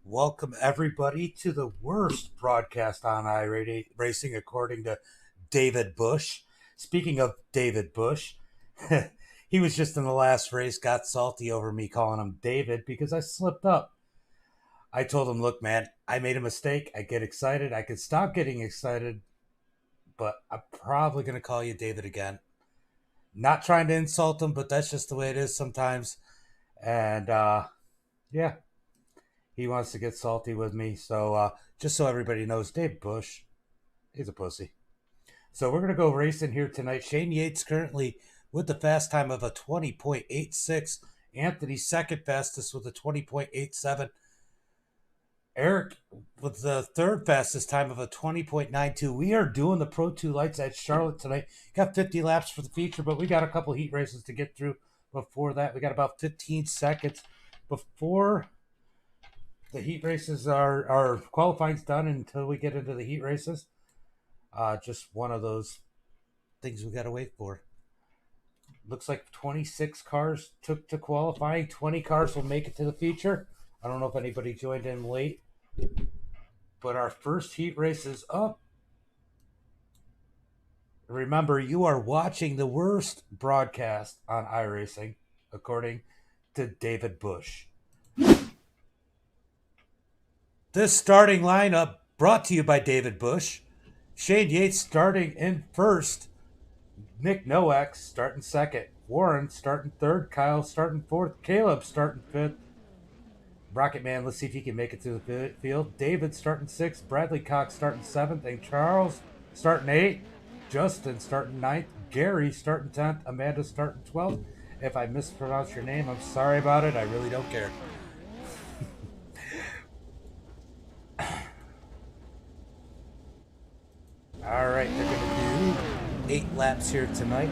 Welcome everybody to the worst broadcast on iRacing according to David Bush. Speaking of David Bush, he was just in the last race, got salty over me calling him David because I slipped up. I told him, look, man, I made a mistake. I get excited. I can stop getting excited, but I'm probably going to call you David again. Not trying to insult him, but that's just the way it is sometimes. And yeah, he wants to get salty with me. So just so everybody knows, Dave Bush, he's a pussy. So we're going to go racing here tonight. Shane Yates currently with the fast time of a 20.86. Anthony second fastest with a 20.87. Eric with the third fastest time of a 20.92. We are doing the Pro 2 lights at Charlotte tonight. Got 50 laps for the feature, but we got a couple heat races to get through before that. We got about 15 seconds before the heat races are qualifying's done until we get into the heat races. Just one of those things we got to wait for. Looks like 26 cars took to qualifying. 20 cars will make it to the feature. I don't know if anybody joined in late, but our first heat race is up. Remember, you are watching the worst broadcast on iRacing, according to David Bush. This starting lineup brought to you by David Bush. Shane Yates starting in first. Nick Nowak starting second. Warren starting third. Kyle starting fourth. Caleb starting fifth. Rocket Man, let's see if he can make it to the field. David starting sixth. Bradley Cox starting seventh. And Charles starting eighth. Justin starting ninth. Gary starting 10th. Amanda starting 12th. If I mispronounce your name, I'm sorry about it. I really don't care. All right, they're going to do 8 laps here tonight.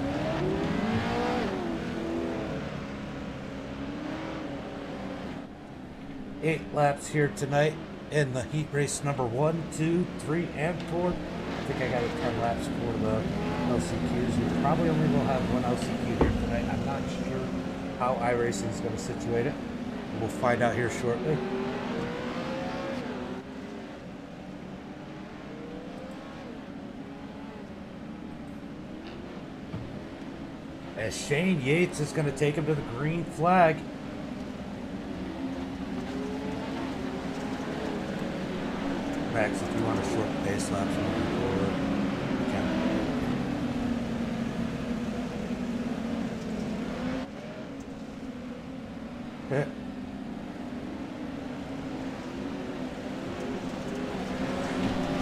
Eight laps here tonight in the heat race number 1, 2, 3, and 4. I think I got it 10 laps for the LCQs. We probably only will have one LCQ here tonight. I'm not sure how iRacing is going to situate it. We'll find out here shortly. As Shane Yates is going to take him to the green flag. Max, if you want a short pace lap from moving forward, you can. Okay.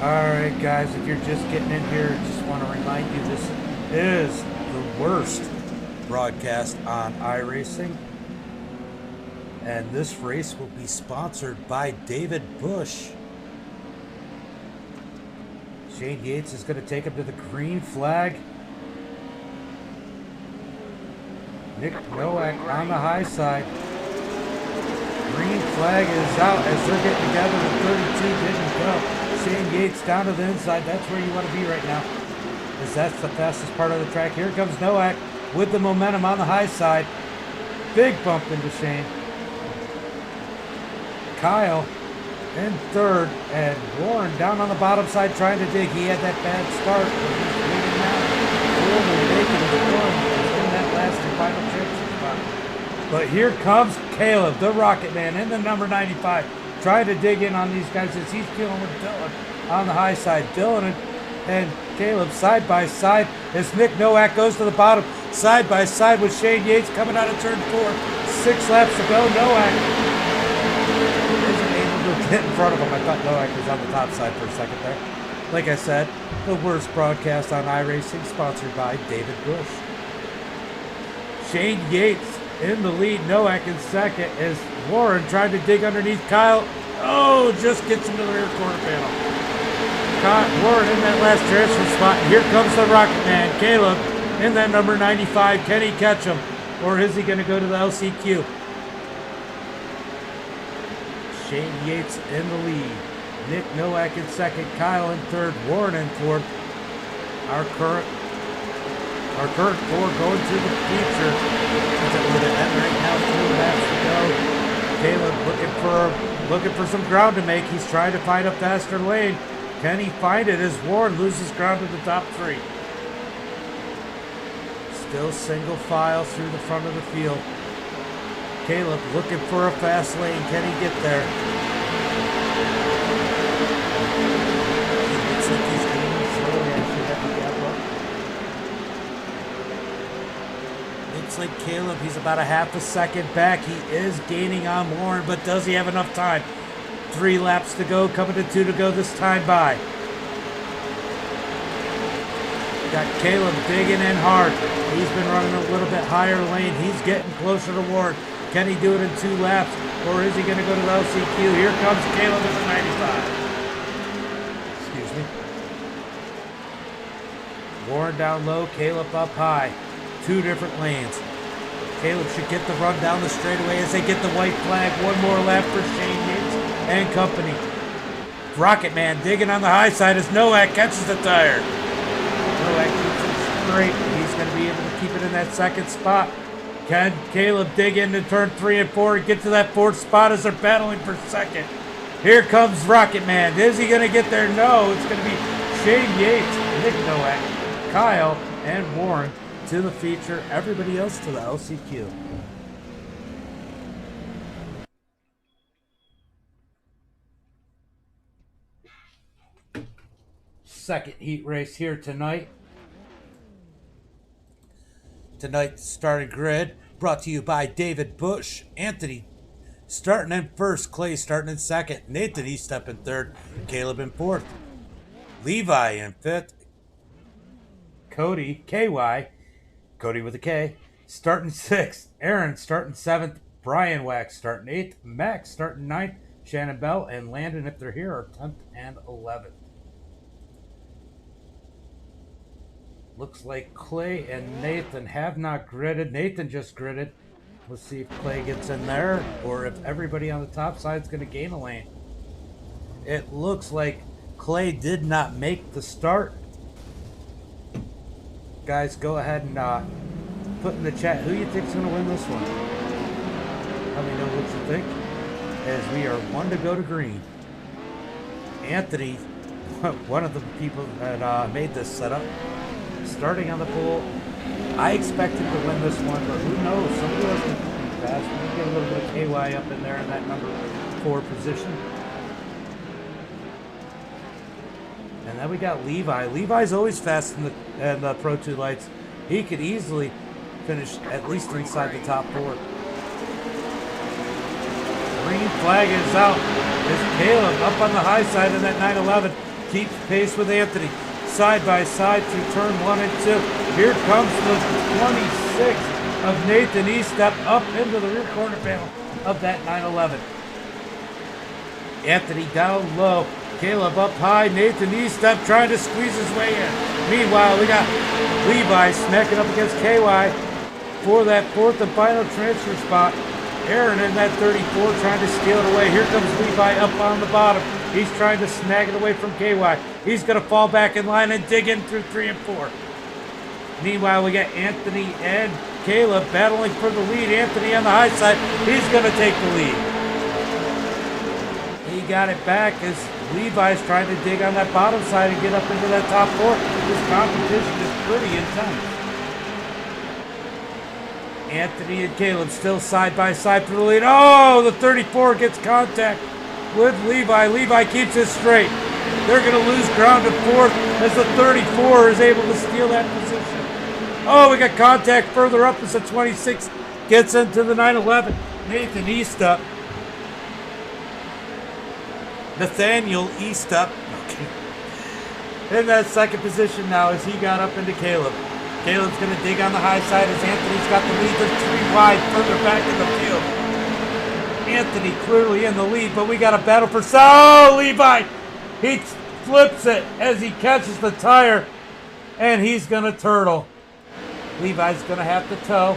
Alright guys, if you're just getting in here, just want to remind you this is the worst broadcast on iRacing, and this race will be sponsored by David Bush. Shane Yates is going to take him to the green flag. Nick Nowak on the high side. Green flag is out as they're getting together. The 32 didn't go. Shane Yates down to the inside. That's where you want to be right now, as that's the fastest part of the track. Here comes Nowak with the momentum on the high side. Big bump into Shane. Kyle in third, and Warren down on the bottom side trying to dig. He had that bad start, but he's digging now. Warren making the run in that last and final championship spot. But here comes Caleb, the Rocket Man, in the number 95, trying to dig in on these guys as he's dealing with Dylan on the high side. Dylan and Caleb side by side as Nick Nowak goes to the bottom, side by side with Shane Yates coming out of turn 4. 6 laps to go. Nowak isn't able to get in front of him. I thought Nowak was on the top side for a second there. Like I said, the worst broadcast on iRacing, sponsored by David Bush. Shane Yates in the lead. Nowak in second as Warren trying to dig underneath Kyle. Oh, just gets into the rear quarter panel. Warren in that last transfer spot. And here comes the Rocket Man, Caleb, in that number 95. Can he catch him, or is he going to go to the LCQ? Shane Yates in the lead. Nick Nowak in second. Kyle in third. Warren in fourth. Our current 4 going to the feature. It's at the end right now. 2 laps to go. Caleb looking for some ground to make. He's trying to find a faster lane. Can he find it as Warren loses ground to the top three? Still single file through the front of the field. Caleb looking for a fast lane. Can he get there? Looks like he's gaining slowly. I should have the gap up. Looks like Caleb, he's about a half a second back. He is gaining on Warren, but does he have enough time? 3 laps to go, coming to 2 to go this time by. Got Caleb digging in hard. He's been running a little bit higher lane. He's getting closer to Warren. Can he do it in 2 laps, or is he going to go to the LCQ? Here comes Caleb at the 95. Excuse me. Warren down low, Caleb up high. 2 different lanes. Caleb should get the run down the straightaway as they get the white flag. 1 more lap for Shane Yates and company. Rocket Man digging on the high side as Nowak catches the tire. Nowak keeps it straight. He's going to be able to keep it in that second spot. Can Caleb dig into turn 3 and 4 and get to that 4th spot as they're battling for second? Here comes Rocket Man. Is he going to get there? No, it's going to be Shane Yates, Nick Nowak, Kyle, and Warren to the feature. Everybody else to the LCQ. Second heat race here tonight. Tonight's starting grid brought to you by David Bush. Anthony starting in first, Clay starting in second, Nathan Eastep in third, Caleb in fourth, Levi in fifth, Cody, KY, Cody with a K, starting sixth, Aaron starting seventh, Brian Wax starting eighth, Max starting ninth, Shannon Bell and Landon, if they're here, are 10th and 11th. Looks like Clay and Nathan have not gridded. Nathan just gridded. Let's see if Clay gets in there or if everybody on the top side is going to gain a lane. It looks like Clay did not make the start. Guys, go ahead and put in the chat who you think is going to win this one. Let me know what you think as we are 1 to go to green. Anthony, one of the people that made this setup, starting on the pole. I expected to win this one, but who knows? Somebody else can be fast. We can get a little bit of KY up in there in that number 4 position. And then we got Levi. Levi's always fast in the Pro 2 lights. He could easily finish at least inside the top 4. Green flag is out. As Caleb up on the high side in that 911 keeps pace with Anthony. Side by side through turn 1 and 2. Here comes the 26 of Nathan Eastep up into the rear quarter panel of that 911. Anthony down low. Caleb up high. Nathan Eastep trying to squeeze his way in. Meanwhile, we got Levi smacking up against KY for that 4th and final transfer spot. Aaron in that 34 trying to steal it away. Here comes Levi up on the bottom. He's trying to snag it away from KY. He's going to fall back in line and dig in through 3 and 4. Meanwhile, we got Anthony and Caleb battling for the lead. Anthony on the high side. He's going to take the lead. He got it back as Levi's trying to dig on that bottom side and get up into that top 4. This competition is pretty intense. Anthony and Caleb still side by side for the lead. Oh, the 34 gets contact with Levi. Levi keeps it straight. They're going to lose ground to 4th as the 34 is able to steal that position. Oh, we got contact further up as the 26 gets into the 911. Nathan Eastep. Nathaniel Eastep. Okay. In that second position now as he got up into Caleb. Caleb's going to dig on the high side as Anthony's got the lead. They're 3 wide further back in the field. Anthony clearly in the lead, but we got a battle for... Oh, Levi! He flips it as he catches the tire, and he's going to turtle. Levi's going to have to tow.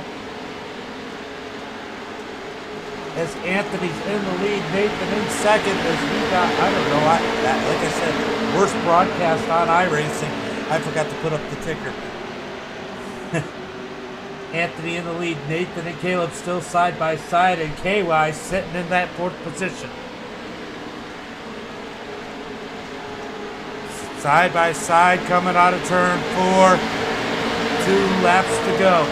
As Anthony's in the lead, Nathan in second as we got, I don't know, like I said, worst broadcast on iRacing. I forgot to put up the ticker. Anthony in the lead. Nathan and Caleb still side by side, and KY sitting in that 4th position. Side by side coming out of turn 4. 2 laps to go.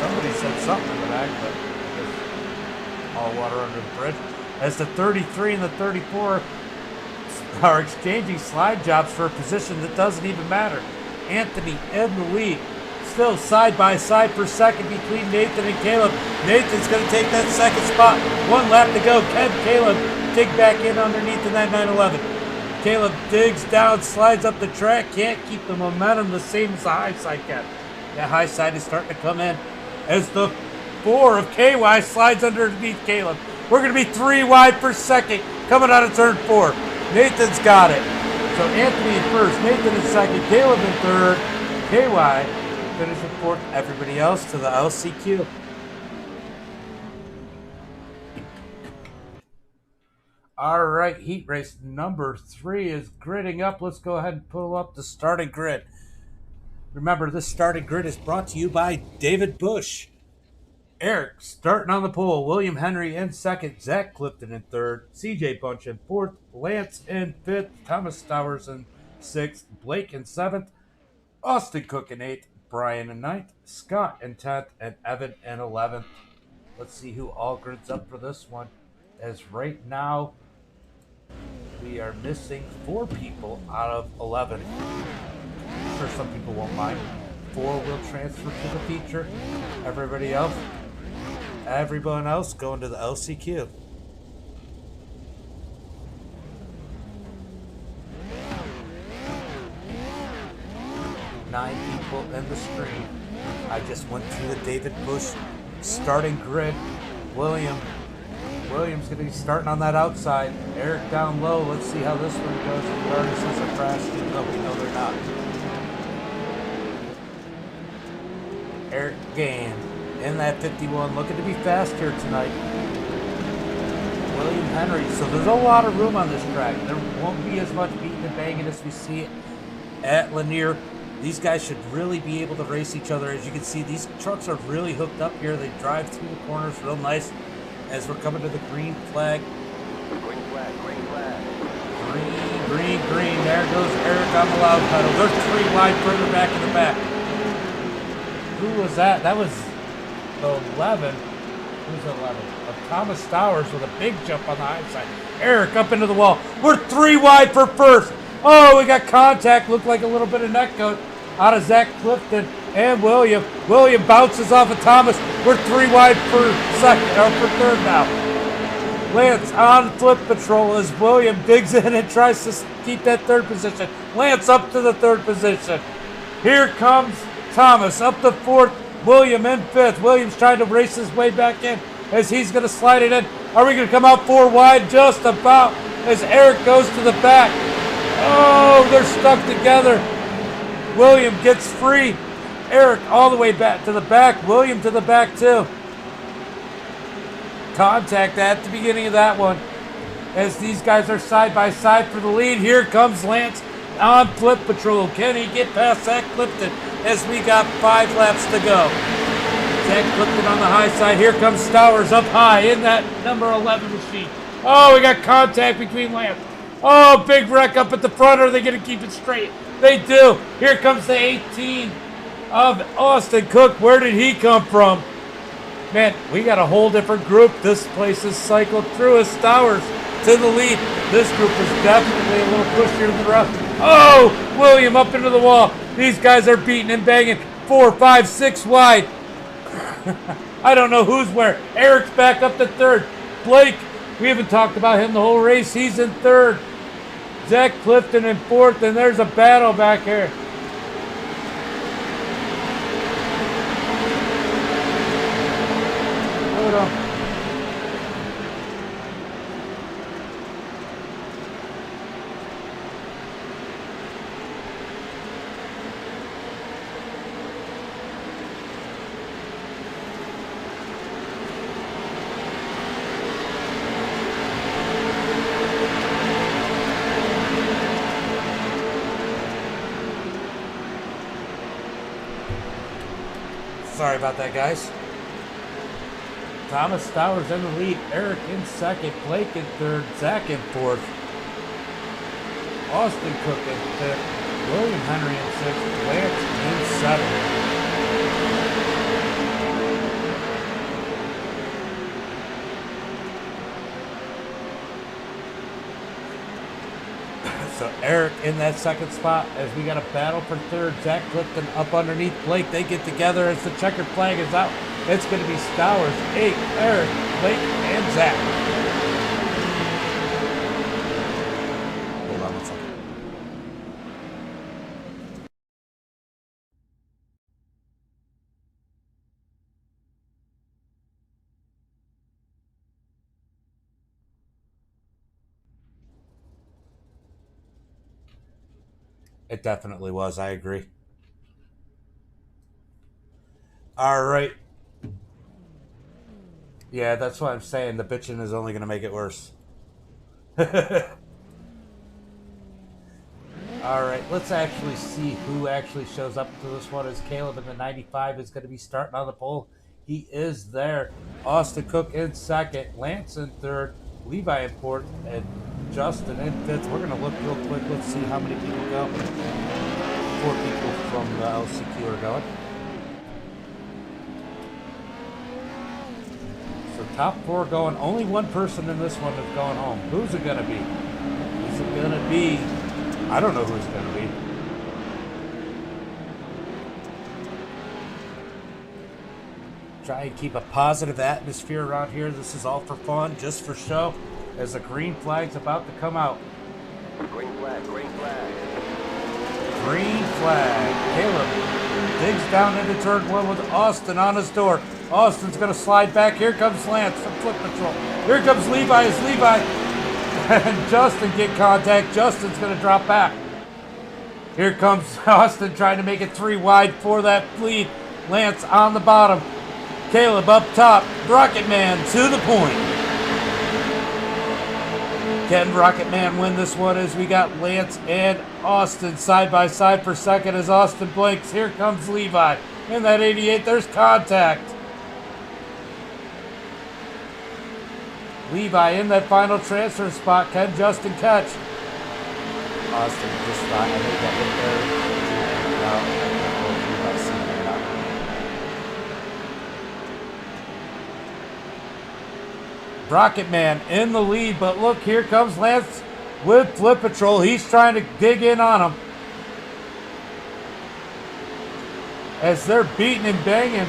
Somebody said something in the back, but all water under the bridge. As the 33 and the 34 are exchanging slide jobs for a position that doesn't even matter. Anthony in the lead. Still side by side for second between Nathan and Caleb. Nathan's going to take that second spot. 1 lap to go. Can Caleb dig back in underneath in that 911? Caleb digs down, slides up the track. Can't keep the momentum the same as the high side can. That high side is starting to come in as the 4 of KY slides underneath Caleb. We're going to be 3 wide for second coming out of turn 4. Nathan's got it. So Anthony in first, Nathan in second, Caleb in third, KY finishing 4th. Everybody else to the LCQ. All right, heat race number 3 is gridding up. Let's go ahead and pull up the starting grid. Remember, this starting grid is brought to you by David Bush. Eric starting on the pole. William Henry in second. Zach Clifton in third. CJ Bunch in 4th. Lance in 5th. Thomas Stowers in 6th. Blake in 7th. Austin Cook in 8th. Brian in 9th. Scott in 10th. And Evan in 11th. Let's see who all grids up for this one. As right now, we are missing 4 people out of 11. I'm sure some people won't mind. 4 will transfer to the feature. Everyone else going to the LCQ. Nine people in the screen. I just went through the David Bush starting grid. Williams going to be starting on that outside. Eric down low. Let's see how this one goes. The already says they're crashed, even though we know they're not. Eric Gain in that 51, looking to be fast here tonight. William Henry. So there's a lot of room on this track. There won't be as much beating and banging as we see at Lanier. These guys should really be able to race each other. As you can see, these trucks are really hooked up here. They drive through the corners real nice as we're coming to the green flag. Green flag, green flag. Green. There goes Eric on the loud pedal. They're 3 wide further back in the back. Who was that? That was the 11. Who's 11? Of Thomas Stowers with a big jump on the high side. Eric up into the wall. We're 3 wide for first. Oh, we got contact. Looked like a little bit of neck coat out of Zach Clifton and William. William bounces off of Thomas. We're 3 wide for second, or for third now. Lance on flip patrol as William digs in and tries to keep that 3rd position. Lance up to the 3rd position. Here comes Thomas up to 4th. William in 5th. William's trying to race his way back in as he's going to slide it in. Are we going to come out 4 wide? Just about, as Eric goes to the back. Oh, they're stuck together. William gets free. Eric all the way back to the back. William to the back too. Contact at the beginning of that one as these guys are side by side for the lead. Here comes Lance on flip patrol. Can he get past Zach Clifton as we got 5 laps to go? Zach Clifton on the high side. Here comes Stowers up high in that number 11 machine. Oh, we got contact between Lance. Oh, big wreck up at the front. Are they going to keep it straight? They do. Here comes the 18 of Austin Cook. Where did he come from? Man, we got a whole different group. This place is cycled through as Stowers to the lead. This group is definitely a little pushier than the rest. Oh, William up into the wall. These guys are beating and banging. 4, 5, 6 wide. I don't know who's where. Eric's back up to 3rd. Blake, we haven't talked about him the whole race. He's in 3rd. Zach Clifton in 4th, and there's a battle back here. Hold on. Sorry about that, guys. Thomas Stowers in the lead. Eric in second. Blake in third. Zach in fourth. Austin Cook in fifth. William Henry in sixth. Lance in seventh. So Eric in that second spot as we got a battle for third. Zach Clifton up underneath Blake. They get together as the checkered flag is out. It's going to be Stowers, 8, Eric, Blake, and Zach. Hold on one second. It definitely was. I agree. All right. Yeah, that's what I'm saying. The bitching is only going to make it worse. All right, let's actually see who actually shows up to this one. As Caleb in the 95 is going to be starting on the pole. He is there. Austin Cook in second. Lance in third. Levi in fourth. And Justin in fifth. We're going to look real quick. Let's see how many people go. 4 people from the LCQ are going. So top 4 going. Only one person in this one is going home. Who's it going to be? Is it going to be... I don't know who it's going to be. Try and keep a positive atmosphere around here. This is all for fun, just for show, as the green flag's about to come out. Green flag, green flag. Green flag. Caleb digs down into turn 1 with Austin on his door. Austin's going to slide back. Here comes Lance from Flip Patrol. Here comes Levi as Levi and Justin get contact. Justin's going to drop back. Here comes Austin trying to make it 3 wide for that lead. Lance on the bottom. Caleb up top. Rocket Man to the point. Can Rocket Man win this one as we got Lance and Austin side by side for second as Austin blinks. Here comes Levi. In that 88, there's contact. Levi in that final transfer spot. Can Justin catch? Austin just thought I made that hit there. No, I don't know if Rocket Man in the lead, but look, here comes Lance with Flip Patrol. He's trying to dig in on him. As they're beating and banging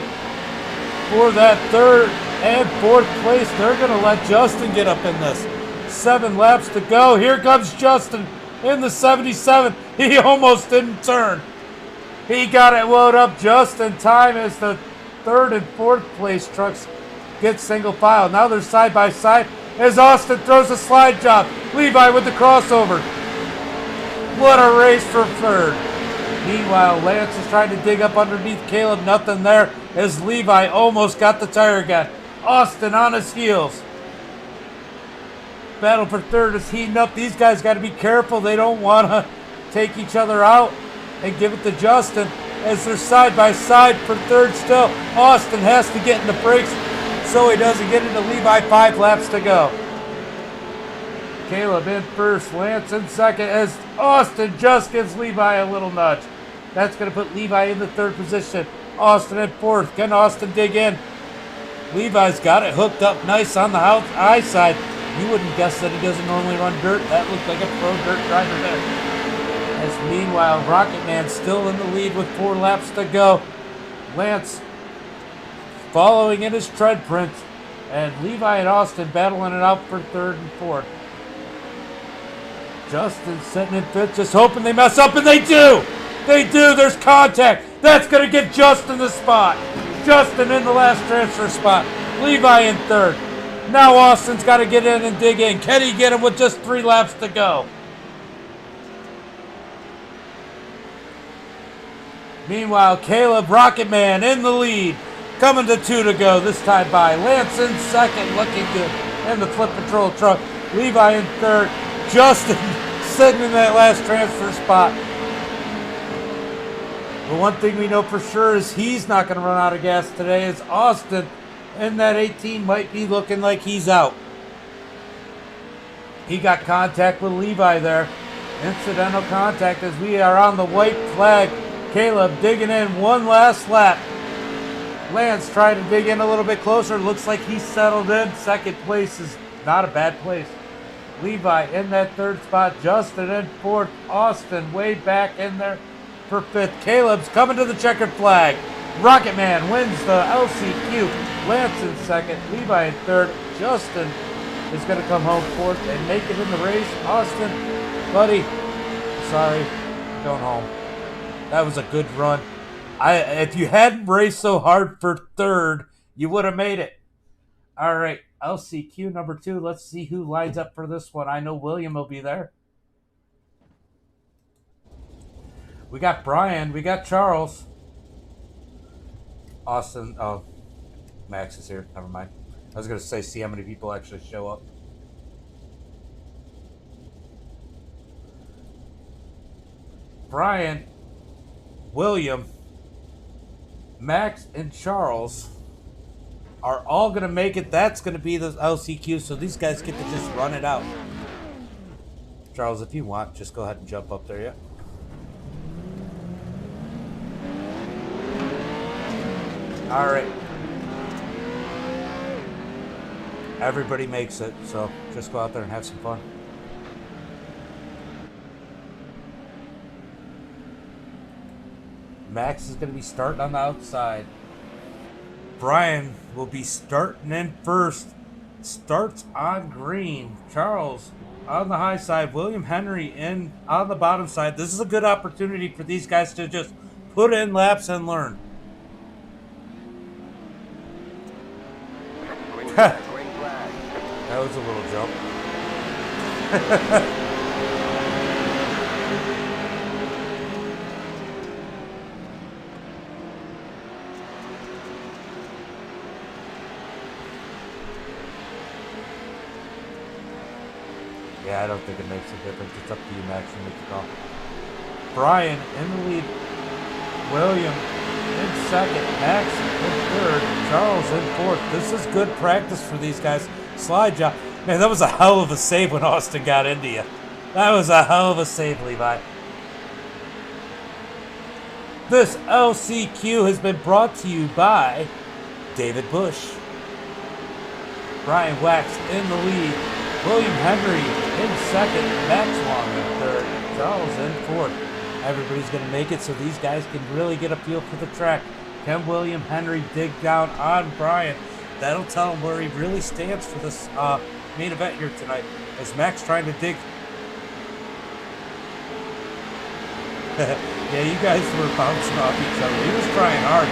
for that third and fourth place. They're going to let Justin get up in this. 7 laps to go. Here comes Justin in the 77. He almost didn't turn. He got it loaded up just in time as the third and fourth place trucks get single file. Now they're side by side as Austin throws a slide job. Levi with the crossover. What a race for third. Meanwhile, Lance is trying to dig up underneath Caleb. Nothing there as Levi almost got the tire again. Austin on his heels. Battle for third is heating up. These guys got to be careful. They don't want to take each other out and give it to Justin as they're side by side for third still. Austin has to get in the brakes so he doesn't get into Levi. 5 laps to go. Caleb in first, Lance in second as Austin just gives Levi a little nudge. That's going to put Levi in the third position. Austin in fourth. Can Austin dig in? Levi's got it hooked up nice on the high side. You wouldn't guess that he doesn't normally run dirt. That looked like a pro dirt driver there. As meanwhile, Rocket Man still in the lead with 4 laps to go. Lance following in his tread print. And Levi and Austin battling it out for third and fourth. Justin sitting in fifth, just hoping they mess up, and they do! They do! There's contact! That's going to get Justin the spot. Justin in the last transfer spot. Levi in third. Now Austin's got to get in and dig in. Can he get him with just 3 laps to go? Meanwhile, Caleb Rocket Man in the lead. Coming to 2 to go. This time by Lance in second. Looking good. And the Flip Patrol truck. Levi in third. Justin sitting in that last transfer spot. The one thing we know for sure is he's not going to run out of gas today. Is Austin, and that 18 might be looking like he's out. He got contact with Levi there. Incidental contact as we are on the white flag. Caleb digging in one last lap. Lance trying to dig in a little bit closer. Looks like he's settled in. Second place is not a bad place. Levi in that third spot. Justin in fourth. Austin way back in there for fifth. Caleb's coming to the checkered flag. Rocket Man wins the LCQ. Lance in second. Levi in third. Justin is going to come home fourth and make it in the race. Austin, buddy, sorry, going home. That was a good run. If you hadn't raced so hard for third, you would have made it. All right, LCQ number 2. Let's see who lines up for this one. I know William will be there. We got Brian. We got Charles. Austin. Oh, Max is here. Never mind. I was going to say, see how many people actually show up. Brian, William, Max, and Charles are all going to make it. That's going to be the LCQ, so these guys get to just run it out. Charles, if you want, just go ahead and jump up there, yeah? All right. Everybody makes it, so just go out there and have some fun. Max is going to be starting on the outside. Brian will be starting in first. Starts on green. Charles on the high side. William Henry in on the bottom side. This is a good opportunity for these guys to just put in laps and learn. That was a little jump. Yeah, I don't think it makes a difference. It's up to you, Max, to make the call. Brian in the lead. William in second. Max in third. Charles in fourth. This is good practice for these guys. Slide job. Man, that was a hell of a save when Austin got into you. That was a hell of a save, Levi. This LCQ has been brought to you by David Bush. Brian Wax in the lead. William Henry in second. Max Long in third. Charles in fourth. Everybody's going to make it so these guys can really get a feel for the track. Can William Henry dig down on Brian? That'll tell him where he really stands for this main event here tonight. As Max trying to dig. Yeah, you guys were bouncing off each other. He was trying hard.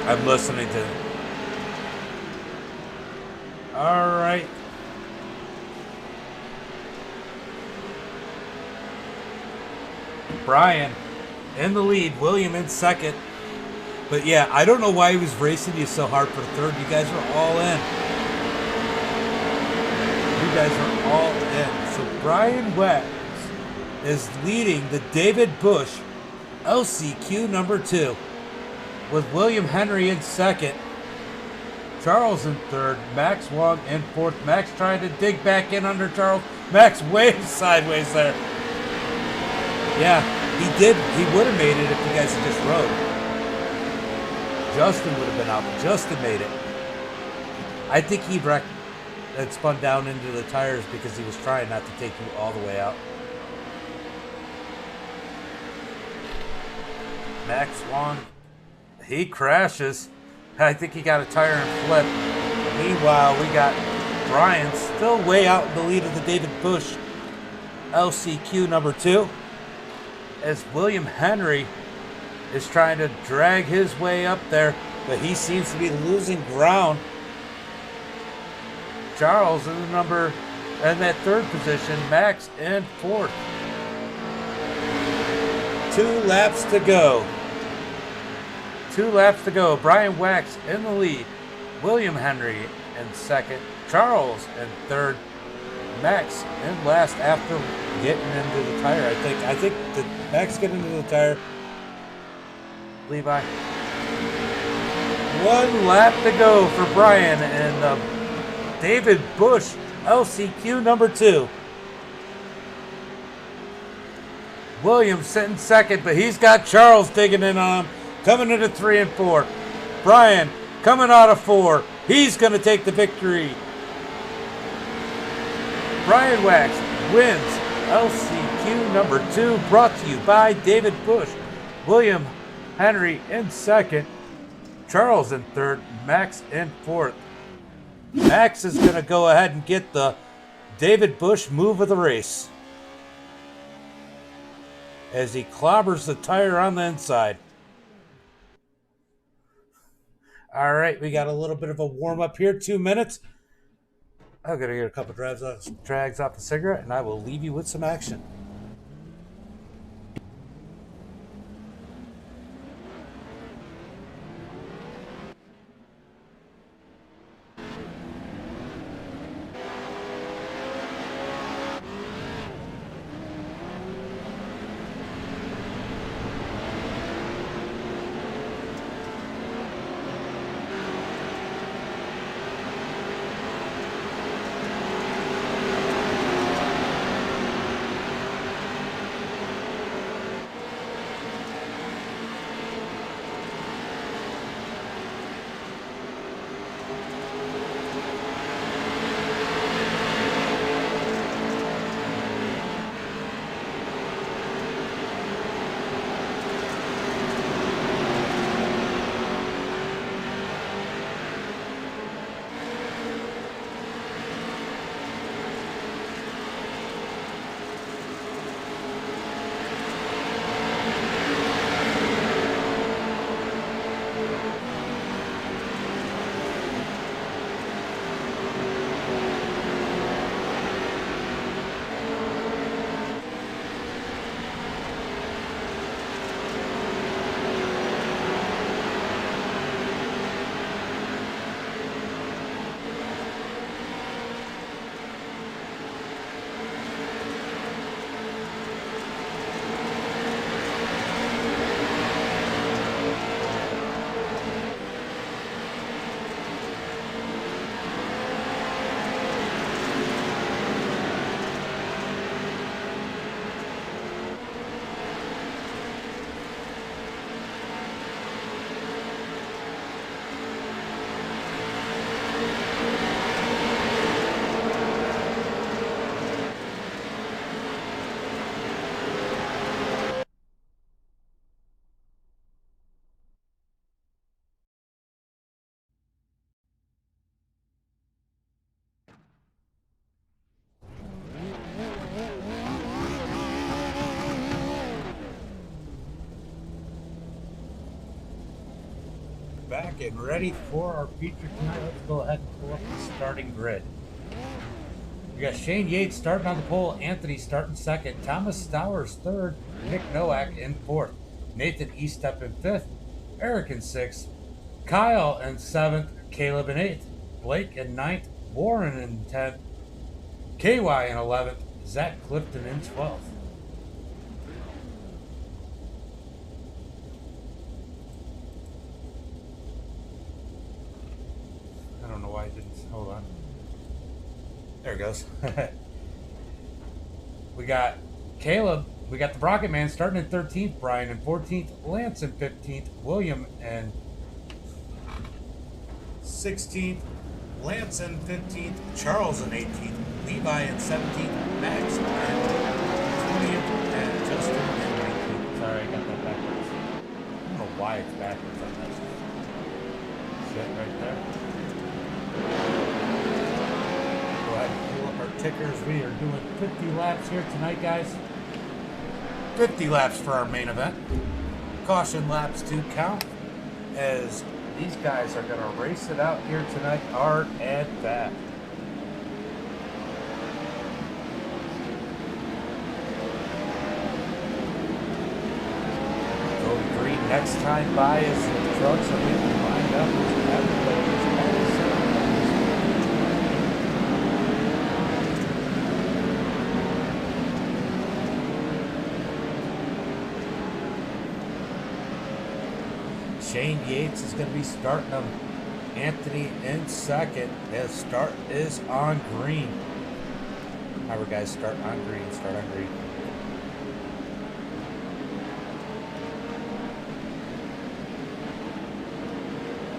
I'm listening to them. All right. Brian in the lead. William in second. But yeah, I don't know why he was racing you so hard for third. You guys were all in. You guys are all in. So Brian Wax is leading the David Bush LCQ number 2. With William Henry in second, Charles in third, Max Wong in fourth. Max trying to dig back in under Charles. Max way sideways there. Yeah, he did. He would have made it if you guys had just rode. Justin would have been out, but Justin made it. I think he had spun down into the tires because he was trying not to take you all the way out. Max Wong. He crashes. I think he got a tire and flip. Meanwhile, we got Brian still way out in the lead of the David Bush LCQ number 2. As William Henry is trying to drag his way up there, but he seems to be losing ground. Charles in that third position. Max in fourth. 2 laps to go. 2 laps to go. Brian Wax in the lead. William Henry in second. Charles in third. Max in last after getting into the tire. I think did Max get into the tire? Levi. 1 lap to go for Brian and David Bush, LCQ number 2. Williams sitting second, but he's got Charles digging in on him. Coming into 3 and 4. Brian coming out of 4. He's going to take the victory. Brian Wax wins LCQ number 2, brought to you by David Bush. William Henry in second. Charles in third. Max in fourth. Max is going to go ahead and get the David Bush move of the race as he clobbers the tire on the inside. All right, we got a little bit of a warm-up here, 2 minutes. I'm going to get a couple drags off the cigarette, and I will leave you with some action. Back and ready for our feature tonight. Let's go ahead and pull up the starting grid. We got Shane Yates starting on the pole, Anthony starting second, Thomas Stowers third, Nick Nowak in fourth, Nathan Eastep in fifth, Eric in sixth, Kyle in seventh, Caleb in eighth, Blake in ninth, Warren in 10th, KY in 11th, Zach Clifton in 12th. I don't know why I didn't. Hold on. There it goes. We got Caleb. We got the Rocket Man starting in 13th, Brian in 14th, Lance in 15th, William in 16th, Lance in 15th, Charles in 18th, Levi in 17th, Max in 20th, and Justin in 19th. Sorry, I got that backwards. I don't know why it's backwards on this. Shit right there. Go ahead and pull up our tickers. We are doing 50 laps here tonight, guys. 50 laps for our main event. Caution laps to count as these guys are going to race it out here tonight hard and fast. Next time by as the trucks are getting lined up, everybody is all set. Shane Yates is going to be starting them. Anthony in second. His start is on green. Remember, guys, start on green. Start on green.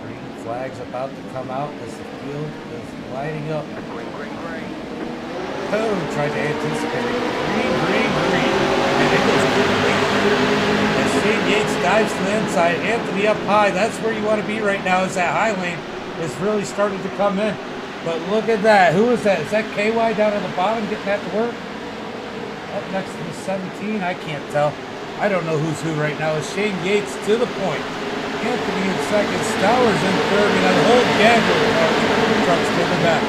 Green flag's about to come out as the field is lighting up. Green, green, green. Oh, tried to anticipate it. Green, green, green. And it goes green. As Shane Yates dives to the inside, Anthony up high. That's where you want to be right now, is that high lane is really starting to come in. But look at that. Who is that? Is that KY down on the bottom getting that to work? Up next to the 17, I can't tell. I don't know who's who right now. It's Shane Yates to the point. Anthony in second, Stowers in third, and a whole gang of trucks to the back.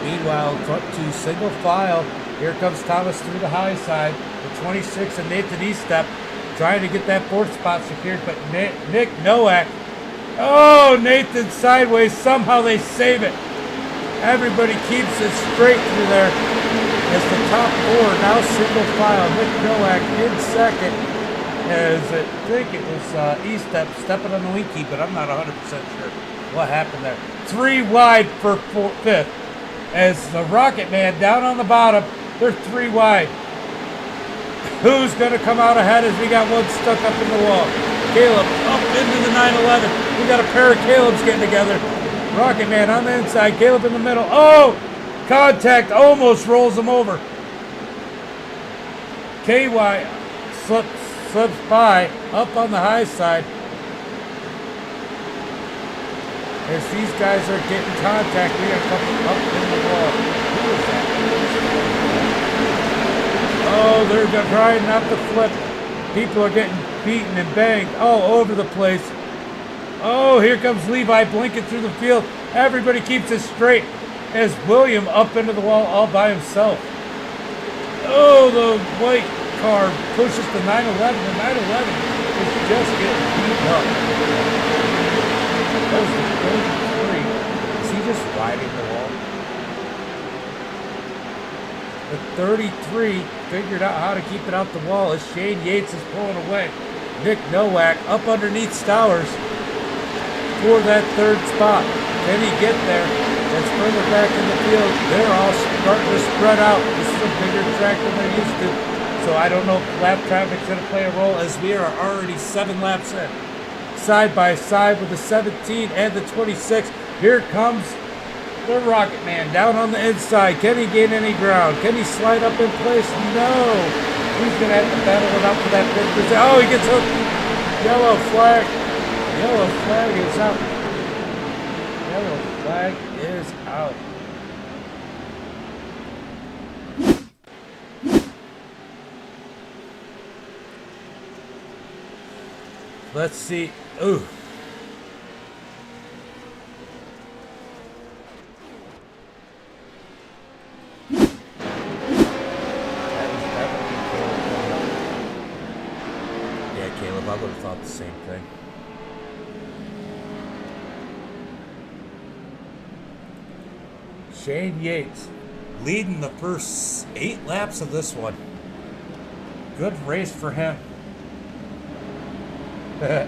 Meanwhile, front two single file. Here comes Thomas through the high side. The 26 and Nathan Estep trying to get that fourth spot secured, but Nick Nowak. Oh, Nathan sideways. Somehow they save it. Everybody keeps it straight through there. As the top four now single file. Nick Nowak in second. As I think it was Estep stepping on the winky, but I'm not 100% sure what happened there. 3 wide for fifth. As the Rocket Man down on the bottom, they're 3 wide. Who's going to come out ahead as we got one stuck up in the wall? Caleb up into the 911. We got a pair of Calebs getting together. Rocket Man on the inside, Caleb in the middle. Oh! Contact almost rolls him over. KY slips by up on the high side. As these guys are getting contact, we got a couple up in the wall. Who is that? Oh, they're trying not to flip. People are getting beaten and banged all over the place. Oh, here comes Levi blinking through the field. Everybody keeps it straight as William up into the wall all by himself. Oh, the white car pushes the 911. The 911 is just getting beat up. That was the 33. Is he just riding the wall? The 33 figured out how to keep it out the wall as Shane Yates is pulling away. Nick Nowak up underneath Stowers for that third spot. Can he get there? That's further back in the field. They're all starting to spread out. This is a bigger track than they're used to. So I don't know if lap traffic's going to play a role as we are already 7 laps in. Side by side with the 17 and the 26. Here comes the Rocket Man down on the inside. Can he gain any ground? Can he slide up in place? No. He's going to have to battle it up for that 5th. Oh, he gets hooked. Yellow flag. Yellow flag is out. Yellow flag is out. Let's see. Ooh. Yeah, Caleb, I would have thought the same thing. Shane Yates leading the first 8 laps of this one. Good race for him. I'm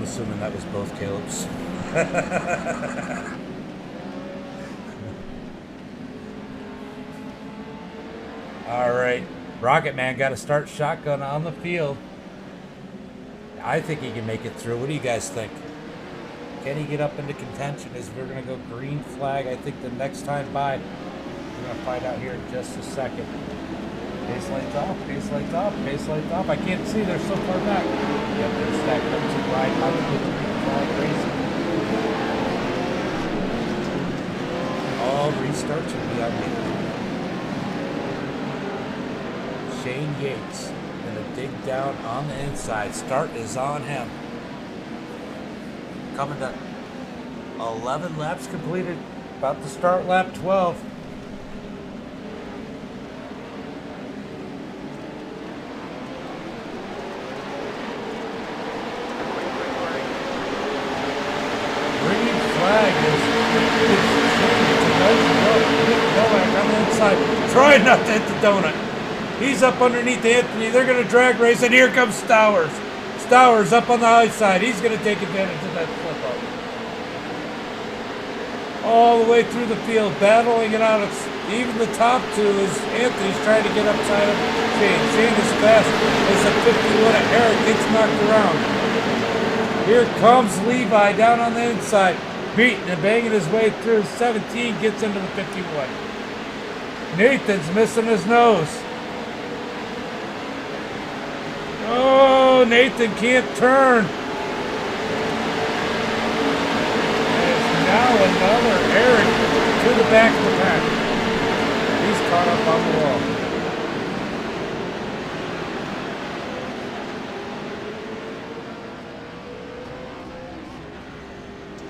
assuming that was both Caleb's. All right, Rocket Man got to start shotgun on the field. I think he can make it through. What do you guys think? Can he get up into contention as we're going to go green flag? I think the next time by, we're going to find out here in just a second. Pace lights off, pace lights off, pace lights off. I can't see, they're so far back. Yep, they're stacked up to right. How to get the green flag racing. All restarts will be on me. Shane Yates Gonna dig down on the inside. Start is on him. Coming to 11 laps completed. About to start lap 12. Green flag is on the inside. Trying not to hit the donut. He's up underneath Anthony. They're going to drag race, and here comes Stowers. Stowers up on the outside. He's going to take advantage of that flip up. All the way through the field, battling it out. Even the top two is Anthony's trying to get upside of Shane. Shane is fast. It's a 51. Eric gets knocked around. Here comes Levi down on the inside, beating and banging his way through. 17 gets into the 51. Nathan's missing his nose. Oh, Nathan can't turn. There's now another Eric to the back of the pack. He's caught up on the wall.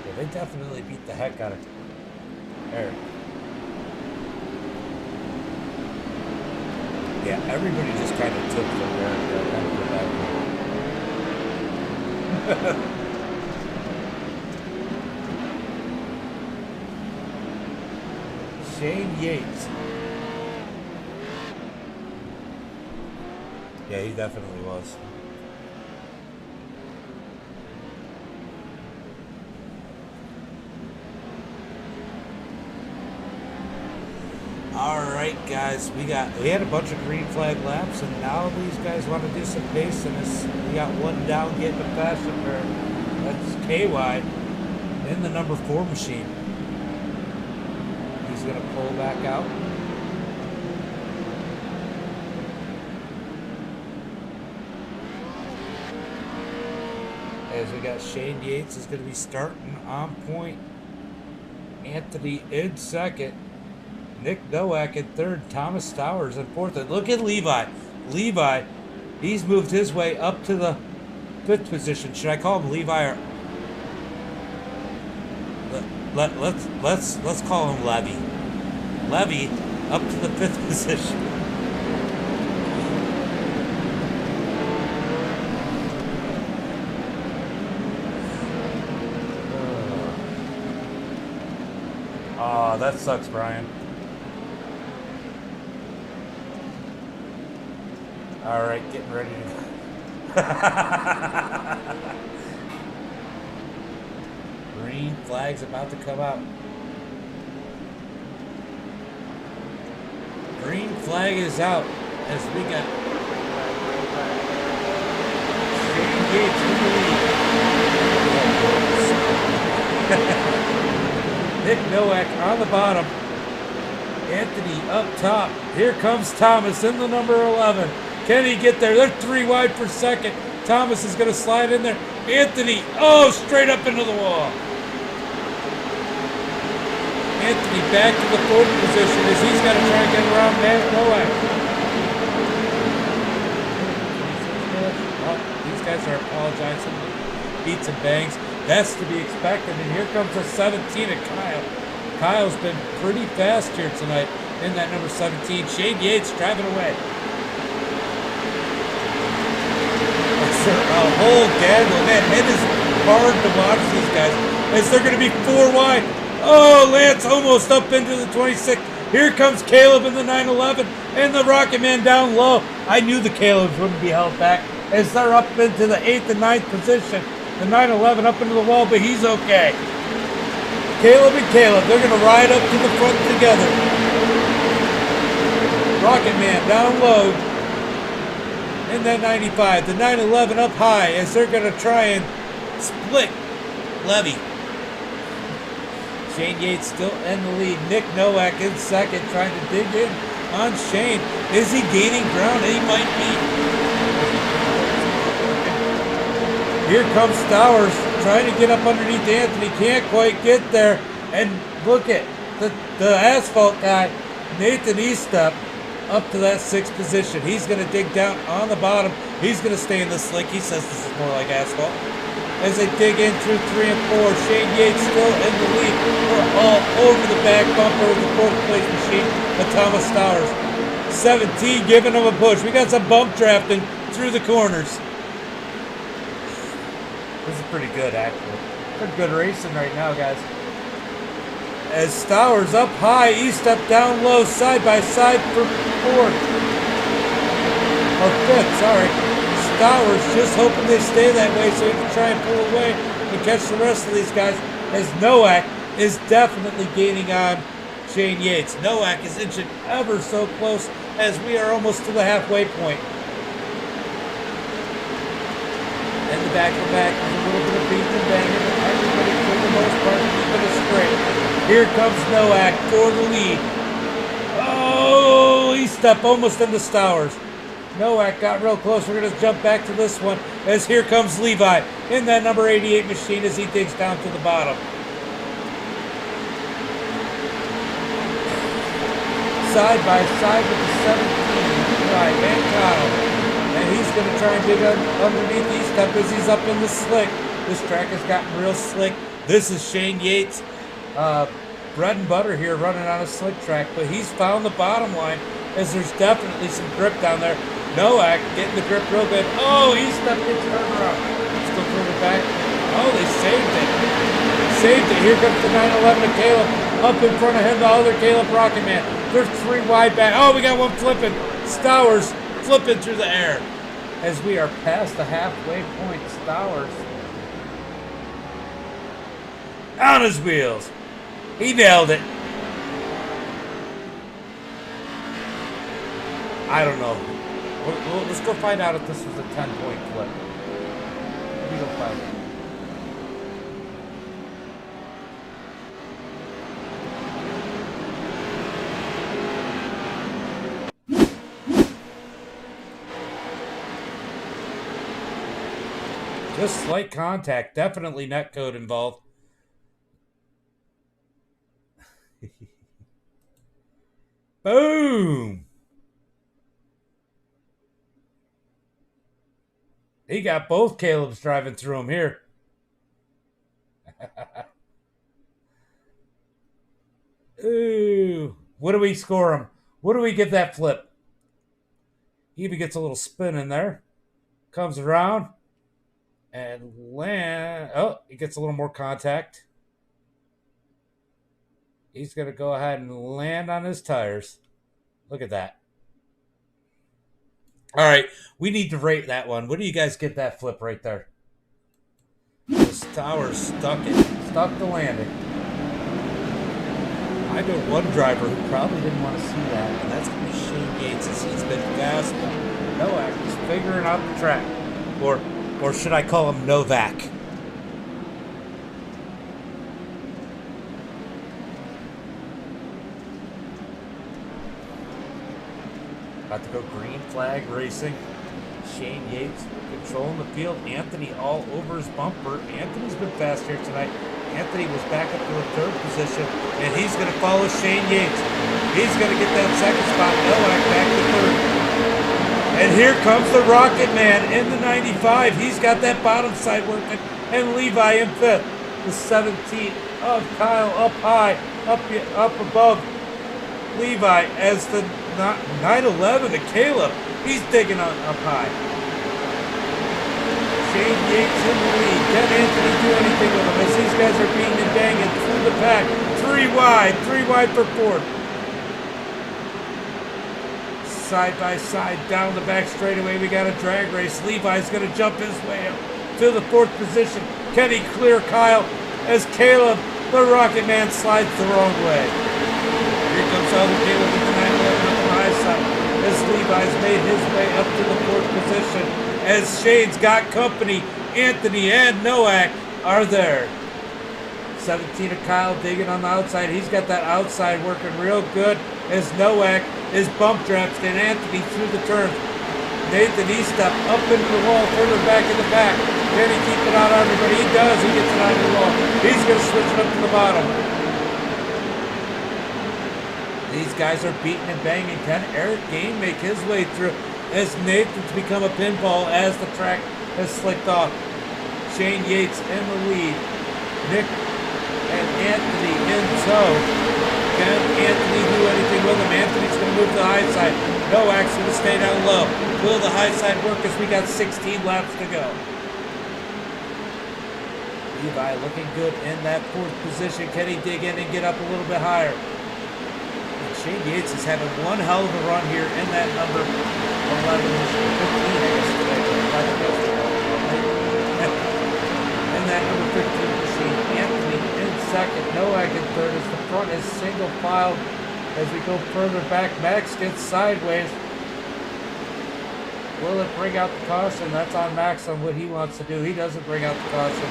Yeah, they definitely beat the heck out of Eric. Yeah, everybody just kind of took the Eric there. Shane Yates. Yeah, he definitely was. All right, guys, we had a bunch of green flag laps, and now these guys want to do some pace, and we got one down getting a faster car. That's KY in the number 4 machine. He's going to pull back out. As we got Shane Yates is going to be starting on point. Anthony in second. Nick Nowak in third. Thomas Stowers in fourth. And look at Levi. Levi, he's moved his way up to the 5th position. Should I call him Levi or let's call him Levy. Levy up to the 5th position. Oh, that sucks, Brian. All right, getting ready to... Green flag's about to come out. Green flag is out as we got Shane Yates in the lead. Nick Nowak on the bottom. Anthony up top. Here comes Thomas in the number 11. Can he get there? They're 3 wide for second. Thomas is going to slide in there. Anthony, oh, straight up into the wall. Anthony back to the 4th position as he's got to try and get around Matt Nowak. Oh, these guys are apologizing. Beats and bangs. That's to be expected. And here comes the 17 of Kyle. Kyle's been pretty fast here tonight in that number 17. Shane Yates driving away. A whole gaggle, man. It is hard to watch these guys as they're going to be 4 wide. Oh, Lance almost up into the 26. Here comes Caleb in the 911 and the Rocket Man down low. I knew the Calebs wouldn't be held back as they're up into the 8th and 9th position. The 911 up into the wall, but he's okay. Caleb and Caleb, they're going to ride up to the front together. Rocket Man down low. In that 95, the 911 up high as they're going to try and split Levy. Shane Yates still in the lead. Nick Nowak in second, trying to dig in on Shane. Is he gaining ground? He might be. Here comes Stowers trying to get up underneath Anthony. Can't quite get there. And look at the asphalt guy, Nathan Eastep. up to that 6th position. He's going to dig down on the bottom. He's going to stay in the slick. He says this is more like asphalt. As they dig in through 3 and 4, Shane Yates still in the lead. We're all over the back bumper of the 4th place machine of Thomas Stowers. 17 giving him a push. We got some bump drafting through the corners. This is pretty good, actually. Pretty good racing right now, guys. As Stowers up high, E-step down low, side by side for 4th. Or 5th, sorry. Stowers just hoping they stay that way so he can try and pull away and catch the rest of these guys. As Nowak is definitely gaining on Shane Yates. Nowak is inching ever so close as we are almost to the halfway point. And the back of the back is a little bit of beat and banging, but everybody for the most part keeping it straight. Here comes Nowak for the lead. Oh, he stepped almost into Stowers. Nowak got real close. We're going to jump back to this one as here comes Levi in that number 88 machine as he digs down to the bottom. Side by side with the 17 by Van Kyle. And he's going to try and dig underneath these step as he's up in the slick. This track has gotten real slick. This is Shane Yates. Bread and butter here running on a slick track, but he's found the bottom line as there's definitely some grip down there. Nowak getting the grip real good. Oh, he stepped into turnaround. Let's go further back. Oh, they saved it. Saved it. Here comes the 911 of Caleb up in front of him, the other Caleb Rocket Man. There's 3 wide back. Oh, we got one flipping. Stowers flipping through the air as we are past the halfway point. Stowers on his wheels. He nailed it. I don't know. Let's go find out if this was a 10-point flip. Let me go find out. Just slight contact. Definitely netcode involved. Boom! He got both Caleb's driving through him here. Ooh. What do we score him? What do we give that flip? He even gets a little spin in there. Comes around. And land. Oh, he gets a little more contact. He's going to go ahead and land on his tires. Look at that. All right, we need to rate that one. What do you guys get that flip right there? This tower stuck the landing. I know one driver who probably didn't want to see that, and that's going to be Shane Yates, as he's been fast. Nowak is figuring out the track. Or should I call him Novak? About to go green flag racing. Shane Yates controlling the field. Anthony all over his bumper. Anthony's been fast here tonight. Anthony was back up to the 3rd position, and he's going to follow Shane Yates. He's going to get that 2nd spot. Nowak back to 3rd. And here comes the Rocket Man in the 95. He's got that bottom side working. And Levi in 5th. The 17 of Kyle up high, up above Levi as the 911 to Caleb. He's digging on up high. Shane Yates in the lead. Can Anthony do anything with him as these guys are beating and banging through the pack? 3 wide for 4th. Side by side down the back straightaway. We got a drag race. Levi's going to jump his way up to the 4th position. Can he clear Kyle as Caleb, the Rocket Man, slides the wrong way? Here comes other Caleb with the 911 on the high side as Levi's made his way up to the 4th position as Shane's got company. Anthony and Nowak are there. 17 of Kyle digging on the outside. He's got that outside working real good as Nowak is bump drafted and Anthony through the turn. Nathan E-step up into the wall, further back in the back. Can he keep it out on everybody? He does. He gets it out of the wall. He's going to switch it up to the bottom. These guys are beating and banging. Can Eric Gain make his way through as Nathan's become a pinball as the track has slicked off? Shane Yates in the lead. Nick and Anthony in tow. Can Anthony do anything with him? Anthony's going to move to the high side. Nowak's going to stay down low. Will the high side work as we got 16 laps to go? Levi looking good in that fourth position. Can he dig in and get up a little bit higher? And Shane Yates is having one hell of a run here in that number 11, 15, in that number 15 machine. Anthony in second, Nowak in third as the front is single file. As we go further back, Max gets sideways. Will it bring out the caution? That's on Max on what he wants to do. He doesn't bring out the caution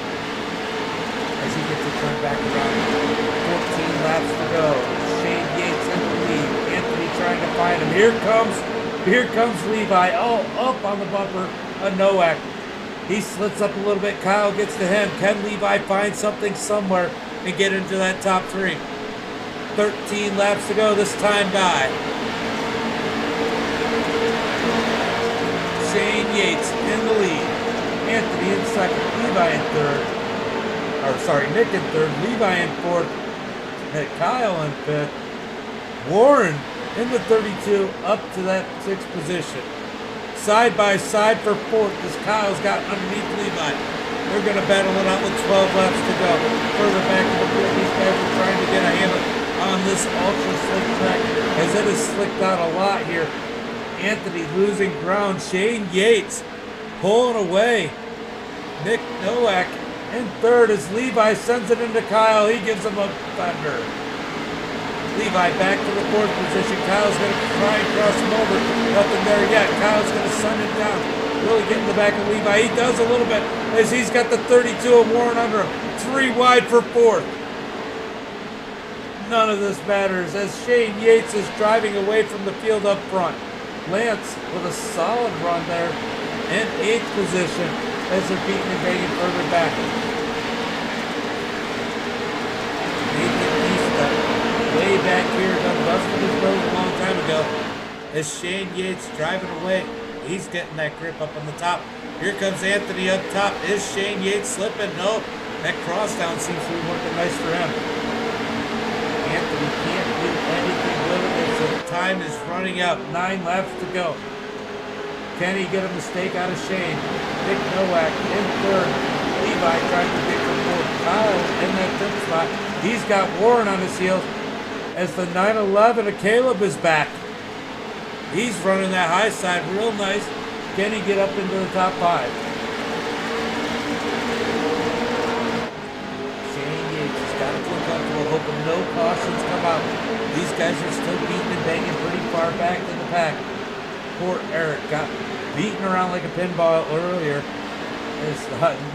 as he gets to turn back around. 14 laps to go. Shane Yates in the lead. Anthony trying to find him. Here comes Levi. Oh, up on the bumper of Nowak. He slits up a little bit. Kyle gets to him. Can Levi find something somewhere and get into that top three? 13 laps to go. This time by Shane Yates in the lead. Anthony in second. Levi in third. Nick in third. Levi in fourth. Kyle in fifth. Warren in the 32 up to that sixth position. Side by side for fourth as Kyle's got underneath Levi. They're going to battle it out with 12 laps to go. Further back in the field, these guys are trying to get a handle on this ultra slick track as it has slicked out a lot here. Anthony losing ground. Shane Yates pulling away. Nick Nowak in third as Levi sends it into Kyle. He gives him a thunder. Levi back to the fourth position. Kyle's going to try and cross him over. Nothing there yet. Kyle's going to sun it down. Really get in the back of Levi. He does a little bit as he's got the 32 of Warren under him. 3 wide for fourth. None of this matters as Shane Yates is driving away from the field up front. Lance with a solid run there in 8th position as they're beating and banging further back. Way back here, done busted his nose a long time ago. As Shane Yates driving away, he's getting that grip up on the top. Here comes Anthony up top. Is Shane Yates slipping? No. That cross down seems to be working nice for him. Anthony can't do anything with it as the time is running out. 9 laps to go. Can he get a mistake out of Shane? Nick Nowak in third. Levi trying to get from fourth. Kyle in that 5th spot. He's got Warren on his heels. As the 911 of Caleb is back. He's running that high side real nice. Can he get up into the top 5? Shane Yates has got to feel comfortable, hoping no cautions come out. These guys are still beating and banging pretty far back in the pack. Poor Eric got beaten around like a pinball earlier. As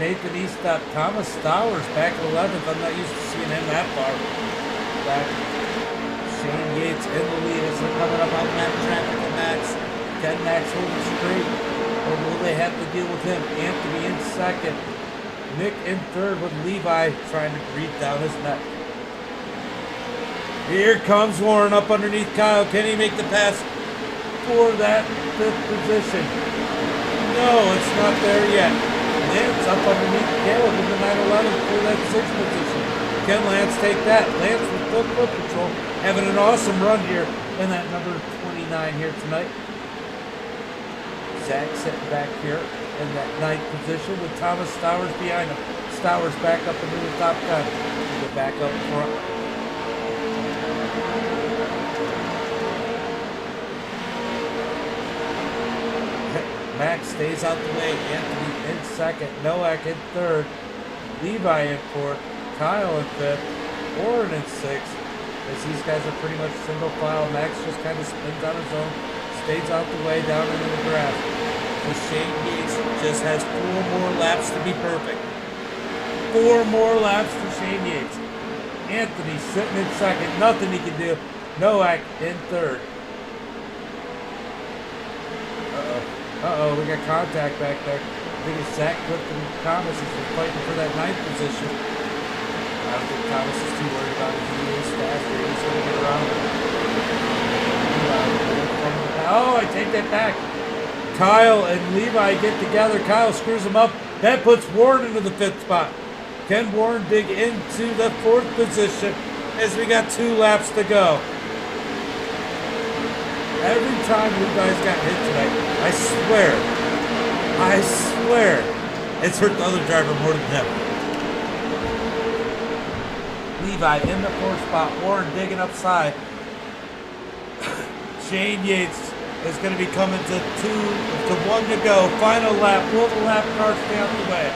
Nathan Eastop, Thomas Stowers back at 11th. I'm not used to seeing him that far back. Shane Yates in the lead as they're coming up on that traffic and Max. Can Max hold it straight? Or will they have to deal with him? Anthony in second. Nick in third with Levi trying to breathe down his neck. Here comes Warren up underneath Kyle. Can he make the pass for that 5th position? No, it's not there yet. Lance up underneath Caleb in the 911 for that 6th position. Can Lance take that? Lance with full foot control, having an awesome run here in that number 29 here tonight. Zach sitting back here in that 9th position with Thomas Stowers behind him. Stowers back up into the top 10. Go back up front. Max stays out the way. Anthony in second. Nowak in third. Levi in fourth. Kyle in 5th, Warren in 6th, as these guys are pretty much single file. Max just kind of spins on his own, stays out the way down into the grass. And Shane Yates just has 4 more laps to be perfect. 4 more laps for Shane Yates. Anthony sitting in second, nothing he can do. Nowak in third. We got contact back there. I think it's Zach Clifton Thomas is fighting for that 9th position. I don't think Thomas is too worried about his VA stash. He's going to get around. Oh, I take that back. Kyle and Levi get together. Kyle screws him up. That puts Warren into the 5th spot. Can Warren dig into the 4th position as we got 2 laps to go? Every time Levi's got hit tonight, I swear, it's hurt the other driver more than him. Levi in the 4th spot. Warren digging upside. Shane Yates is going to be coming to 1 to go. Final lap. Will the lap car stay out the way?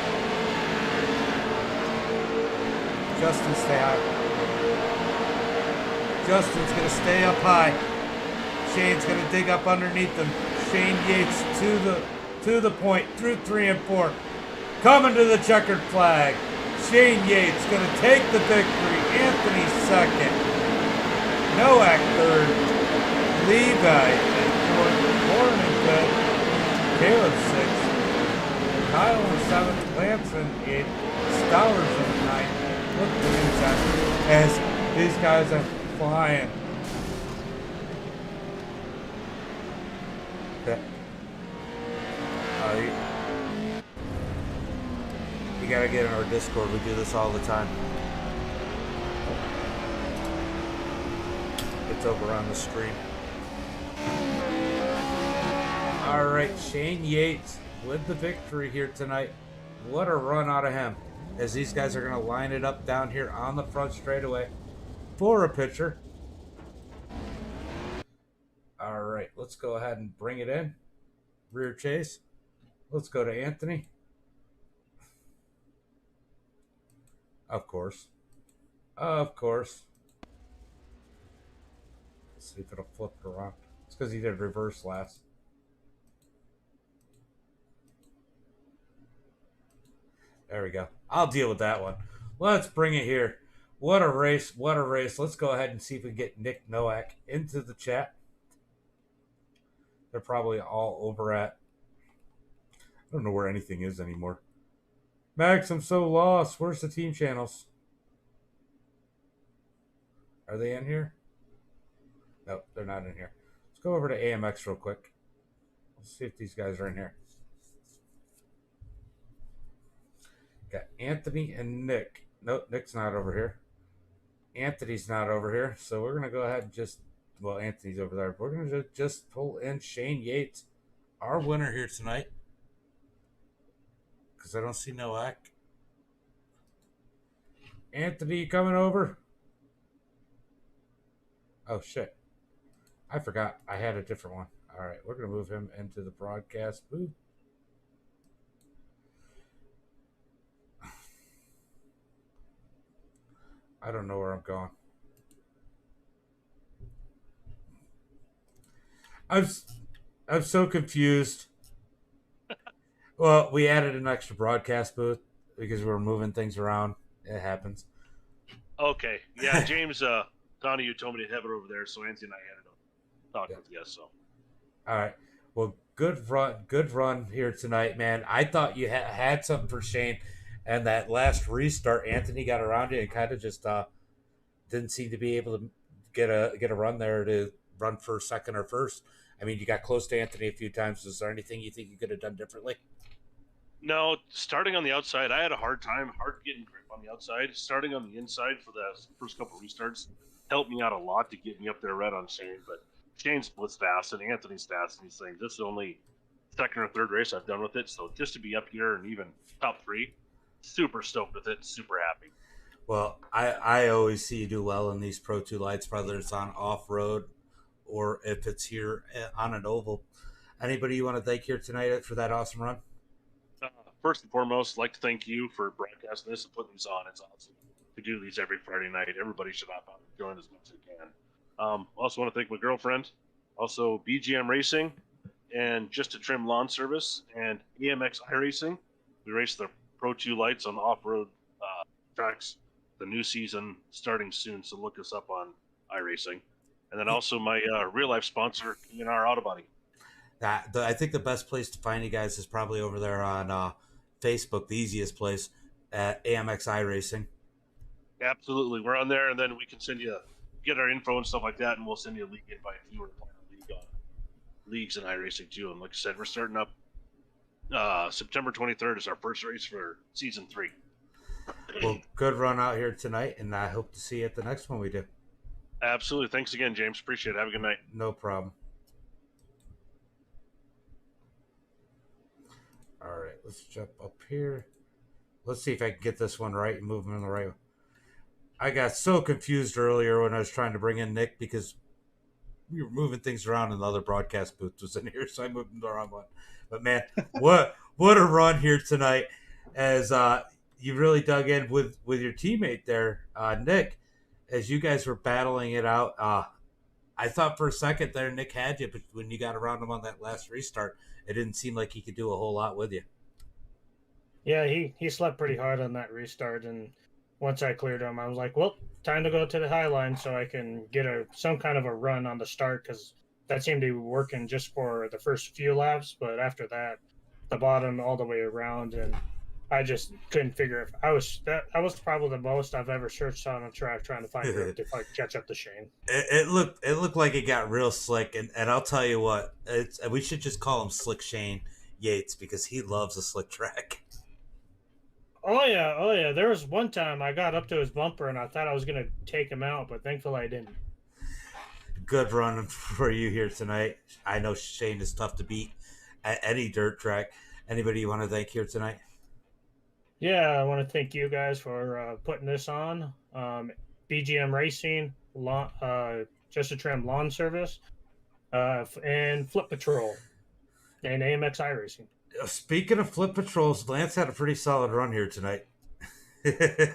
Justin, stay high. Justin's going to stay up high. Shane's going to dig up underneath him. Shane Yates to the point through 3 and 4. Coming to the checkered flag. Shane Yates going to take the victory. Anthony 2nd. Nowak 3rd. Levi in 4th. Warren in 5th. Caleb 6th. Kyle in 7th. Lance in 8th. Stowers in 9th. Look at the inside as these guys are flying. You gotta get in our Discord. We do this all the time. It's over on the screen. Alright, Shane Yates with the victory here tonight. What a run out of him. As these guys are going to line it up down here on the front straightaway for a picture. Alright, let's go ahead and bring it in. Rear chase. Let's go to Anthony. Of course. Of course. Let's see if it'll flip it around. It's because he did reverse last. There we go. I'll deal with that one. Let's bring it here. What a race. What a race. Let's go ahead and see if we can get Nick Nowak into the chat. They're probably all over at... I don't know where anything is anymore. Max, I'm so lost. Where's the team channels? Are they in here? Nope, they're not in here. Let's go over to AMX real quick. Let's see if these guys are in here. Got Anthony and Nick. Nope, Nick's not over here. Anthony's not over here. So we're going to go ahead and just... Well, Anthony's over there. We're going to just pull in Shane Yates, our winner here tonight. Because I don't see Nowak. Anthony, you coming over? Oh, shit. I forgot. I had a different one. All right, we're going to move him into the broadcast booth. I don't know where I'm going. I'm so confused. Well, we added an extra broadcast booth because we're moving things around. It happens. Okay. Yeah, James, Donnie, you told me to have it over there, so Anthony and I had it talk with you. So. All right. Well, good run here tonight, man. I thought you had something for Shane, and that last restart, Anthony got around you and kind of just didn't seem to be able to get a run there to run for second or first. I mean, you got close to Anthony a few times. Is there anything you think you could have done differently? No, starting on the outside, I had a hard getting grip on the outside. Starting on the inside for the first couple of restarts helped me out a lot to get me up there right on Shane. But Shane's blitz fast and Anthony's fast, and he's saying this is the only second or third race I've done with it. So just to be up here and even top 3, super stoked with it, super happy. Well, I always see you do well in these Pro 2 lights, whether it's on off-road or if it's here on an oval. Anybody you want to thank here tonight for that awesome run? First and foremost, I'd like to thank you for broadcasting this and putting these on. It's awesome to do these every Friday night. Everybody should hop out and join as much as they can. Also want to thank my girlfriend, also VJM Racing, and Just to Trim Lawn Service, and EMX iRacing. We race the Pro 2 lights on the off-road tracks. The new season starting soon, so look us up on iRacing. And then also my real-life sponsor, ENR Auto Body. I think the best place to find you guys is probably over there on Facebook, the easiest place, at AMX iRacing. Absolutely. We're on there, and then we can get our info and stuff like that, and we'll send you a league invite if you want to play a league on leagues in iRacing too. And like I said, we're starting up September 23rd is our first race for season 3. Well, good run out here tonight, and I hope to see you at the next one we do. Absolutely. Thanks again, James. Appreciate it. Have a good night. No problem. All right, let's jump up here. Let's see if I can get this one right and move them in the right way. I got so confused earlier when I was trying to bring in Nick because we were moving things around and the other broadcast booth was in here, so I moved him the wrong one. But man, what a run here tonight as you really dug in with your teammate there, Nick, as you guys were battling it out. I thought for a second there Nick had you, but when you got around him on that last restart, it didn't seem like he could do a whole lot with you. Yeah, he slept pretty hard on that restart, and once I cleared him, I was like, well, time to go to the high line so I can get some kind of a run on the start, because that seemed to be working just for the first few laps, but after that, the bottom all the way around, and I just couldn't figure if I was probably the most I've ever searched on a track trying to find grip if I could catch up to Shane. It looked like it got real slick, and I'll tell you what, we should just call him Slick Shane Yates because he loves a slick track. Oh yeah. There was one time I got up to his bumper and I thought I was gonna take him out, but thankfully I didn't. Good run for you here tonight. I know Shane is tough to beat at any dirt track. Anybody you want to thank here tonight? Yeah, I want to thank you guys for putting this on. VJM Racing, Just a Trim Lawn Service, and Flip Patrol, and AMX iRacing. Speaking of Flip Patrols, Lance had a pretty solid run here tonight.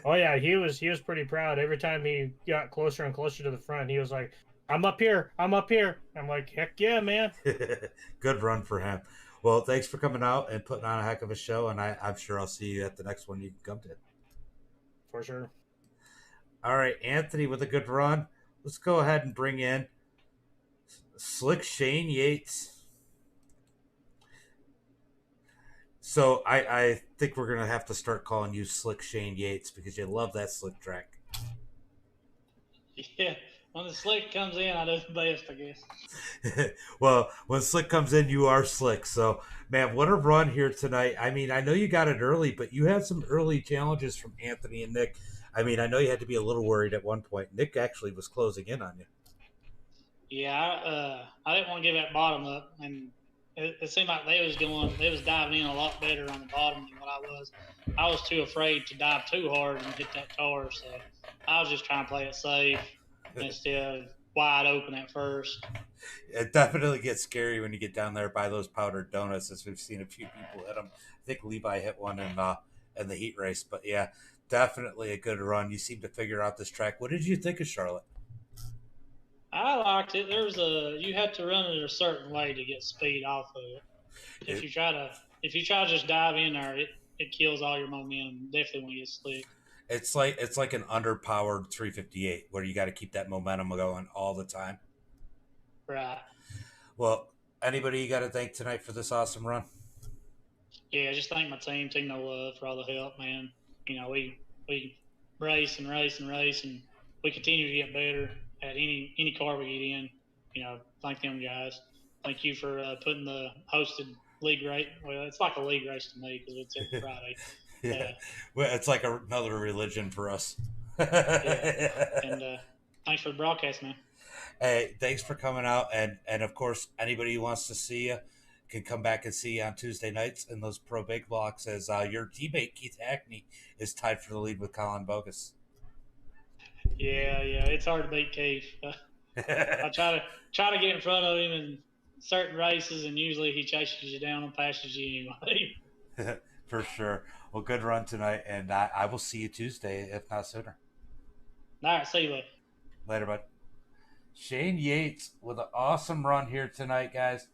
Oh yeah, he was pretty proud. Every time he got closer and closer to the front, he was like, I'm up here. I'm like, heck yeah, man. Good run for him. Well, thanks for coming out and putting on a heck of a show, and I'm sure I'll see you at the next one you can come to. For sure. All right, Anthony with a good run. Let's go ahead and bring in Slick Shane Yates. So I think we're going to have to start calling you Slick Shane Yates because you love that slick track. Yeah, when the slick comes in, I do the best, I guess. Well, when slick comes in, you are slick. So, man, what a run here tonight. I mean, I know you got it early, but you had some early challenges from Anthony and Nick. I mean, I know you had to be a little worried at one point. Nick actually was closing in on you. Yeah, I didn't want to give that bottom up, and it seemed like they was diving in a lot better on the bottom than what I was. I was too afraid to dive too hard and hit that car, so I was just trying to play it safe instead of wide open at first. It definitely gets scary when you get down there by those powdered donuts, as we've seen a few people hit them. I think Levi hit one in the heat race, but yeah, definitely a good run. You seem to figure out this track. What did you think of Charlotte? I liked it. You had to run it a certain way to get speed off of it. If you try to just dive in there, it kills all your momentum. Definitely when you get slick. It's like an underpowered 358 where you got to keep that momentum going all the time. Right. Well, anybody you got to thank tonight for this awesome run? Yeah, just thank my team, Team No Love, for all the help, man. You know, we race and we continue to get better at any car we get in. You know, thank them guys. Thank you for putting the hosted league race. Well, it's like a league race to me because it's every Friday. Yeah. Well, it's like another religion for us. Yeah. And thanks for the broadcast, man. Hey, thanks for coming out. And of course, anybody who wants to see you can come back and see you on Tuesday nights in those Pro Big Blocks as your teammate, Keith Hackney, is tied for the lead with Colin Bogus. Yeah, it's hard to beat Keith. I try to get in front of him in certain races, and usually he chases you down and passes you anyway. For sure. Well, good run tonight, and I will see you Tuesday, if not sooner. All right, see you later. Later, bud. Shane Yates with an awesome run here tonight, guys.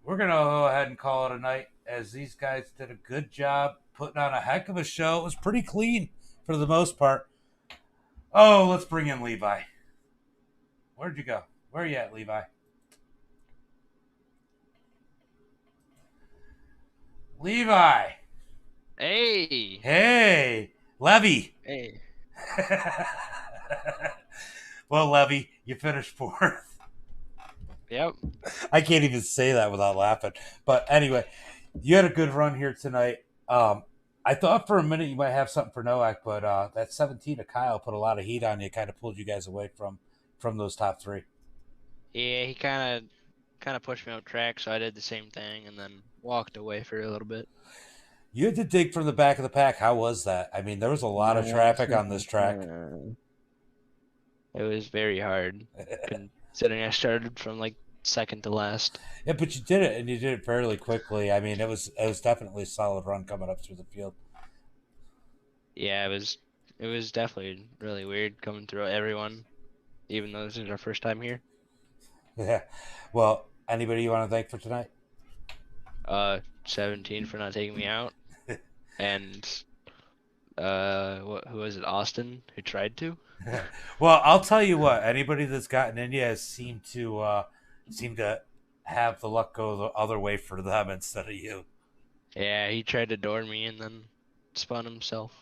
We're going to go ahead and call it a night, as these guys did a good job putting on a heck of a show. It was pretty clean for the most part. Oh, let's bring in Levi. Where'd you go? Where are you at, Levi? Levi. Hey. Hey. Levy. Hey. Well, Levy, you finished fourth. Yep. I can't even say that without laughing. But anyway, you had a good run here tonight. I thought for a minute you might have something for Nowak, but that 17 of Kyle put a lot of heat on you, kind of pulled you guys away from those top three. Yeah, he kind of pushed me out track, so I did the same thing and then walked away for a little bit. You had to dig from the back of the pack. How was that? I mean, there was a lot of traffic on this track. It was very hard, considering I started from like second to last. Yeah, but you did it, and you did it fairly quickly. I mean, it was definitely a solid run coming up through the field. Yeah, it was definitely really weird coming through everyone, even though this is our first time here. Yeah. Well, anybody you want to thank for tonight? 17 for not taking me out, and who was it? Austin, who tried to. Well, I'll tell you what. Anybody that's gotten in has seemed to have the luck go the other way for them instead of you. Yeah, he tried to door me and then spun himself.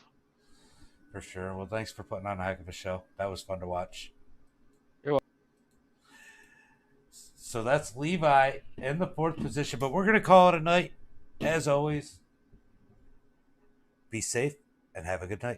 For sure. Well, thanks for putting on a heck of a show. That was fun to watch. You're welcome. So that's Levi in the fourth position, but we're going to call it a night. As always, be safe and have a good night.